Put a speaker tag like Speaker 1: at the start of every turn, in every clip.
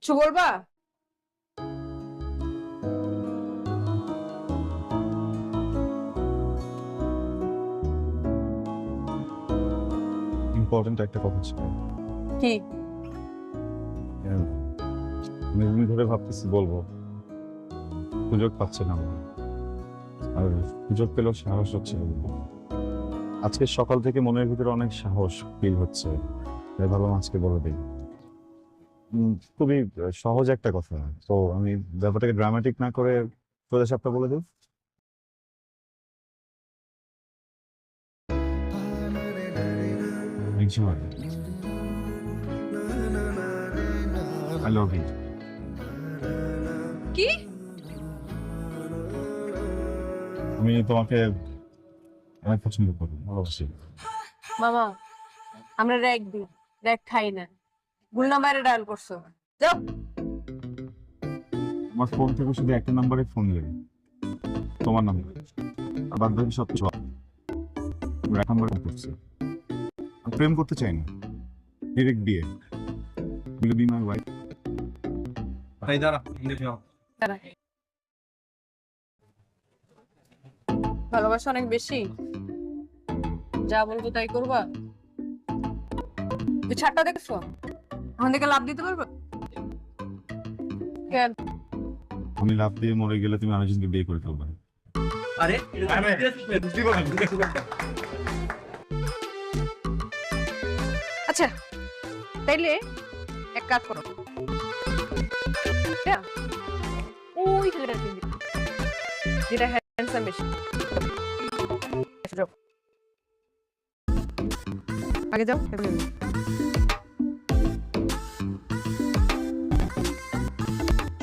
Speaker 1: কিছু বলবা?
Speaker 2: ইম্পর্টেন্ট একটা কথা ছিল।
Speaker 1: কি?
Speaker 2: অনেকদিন ধরে ভাবতেছি বলবো, সুযোগ পাচ্ছে না আমি। আর সুযোগ পেলেও সাহস হচ্ছে না। আজকে সকাল থেকে মনের ভিতরে অনেক সাহস ফিল হচ্ছে, তাই ভাবলাম আজকে বলে দিই। খুবই সহজ একটা কথা, তো আমি ব্যাপারটাকে ড্রামাটিক না করে সোজা সাপটা বলে দিই। I love you.
Speaker 1: কি?
Speaker 2: আমি তোমাকে অনেক পছন্দ করি, ভালোবাসি।
Speaker 1: মামা, আমরা র‍্যাগ দিই, র‍্যাগ খাই না। ভুল নাম্বারে ডায়াল করছো। যাও।
Speaker 2: আমার ফোন থেকে শুধু একটা নাম্বারে ফোন নেবে, তোমার নাম্বার। আর বাদ বাকি সব কিছু এক নাম্বারে ফোন করছে। আমি প্রেম করতে চাই না, ডিরেক্ট বিয়ে। Will be my wife?
Speaker 1: দাঁড়া। ভালোবাসা অনেক বেশি, যা বলবো তাই করবা? তুই ছাড়টা দেখছো, এখন থেকে লাভ দিতে পারবো? কেন?
Speaker 2: আমি লাভ দিয়ে মরে গেলে তুমি আরেকজনকে বিয়ে করে ফেলবে।
Speaker 3: আরে
Speaker 1: আচ্ছা, তাইলে এক কাজ করো, হ্যাঁ, ওই ছেলেটার কিনে দিবো, যেটা হ্যান্ডসাম বেশি। যাও। আগে যাও।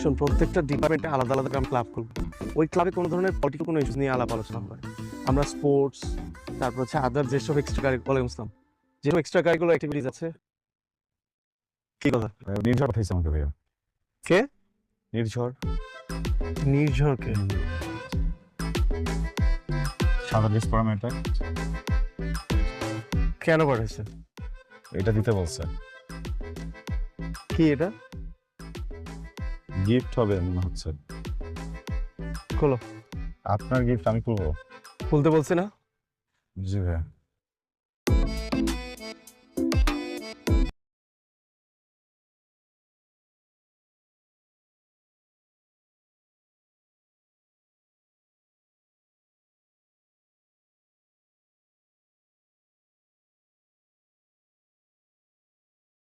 Speaker 3: শোন, প্রত্যেকটা ডিপার্টমেন্টে আলাদা আলাদা ক্লাব খুলবো। ওই ক্লাবে কোনো ধরনের পলিটিক্যাল কোনো ইস্যু নিয়ে আলাপ আলোচনা হবে। আমরা স্পোর্টস, তারপর হচ্ছে আদার যেসব এক্সট্রা যেসব এক্সট্রা কারিকুলার অ্যাক্টিভিটিস আছে। কি কথা?
Speaker 2: নির্ঝর পাঠাইছে আমাকে ভাইয়া।
Speaker 3: কে?
Speaker 2: নির্ঝর।
Speaker 3: নির্ঝরকে?
Speaker 2: সাদা ড্রেস পরা মেয়েটা।
Speaker 3: কেন পাঠাইছে?
Speaker 2: এটা দিতে বলছে।
Speaker 3: কি এটা?
Speaker 2: গিফট হবে মনে হচ্ছে।
Speaker 3: খোলো।
Speaker 2: আপনার গিফট আমি করবো?
Speaker 3: খুলতে বলছি না?
Speaker 2: জি ভাইয়া।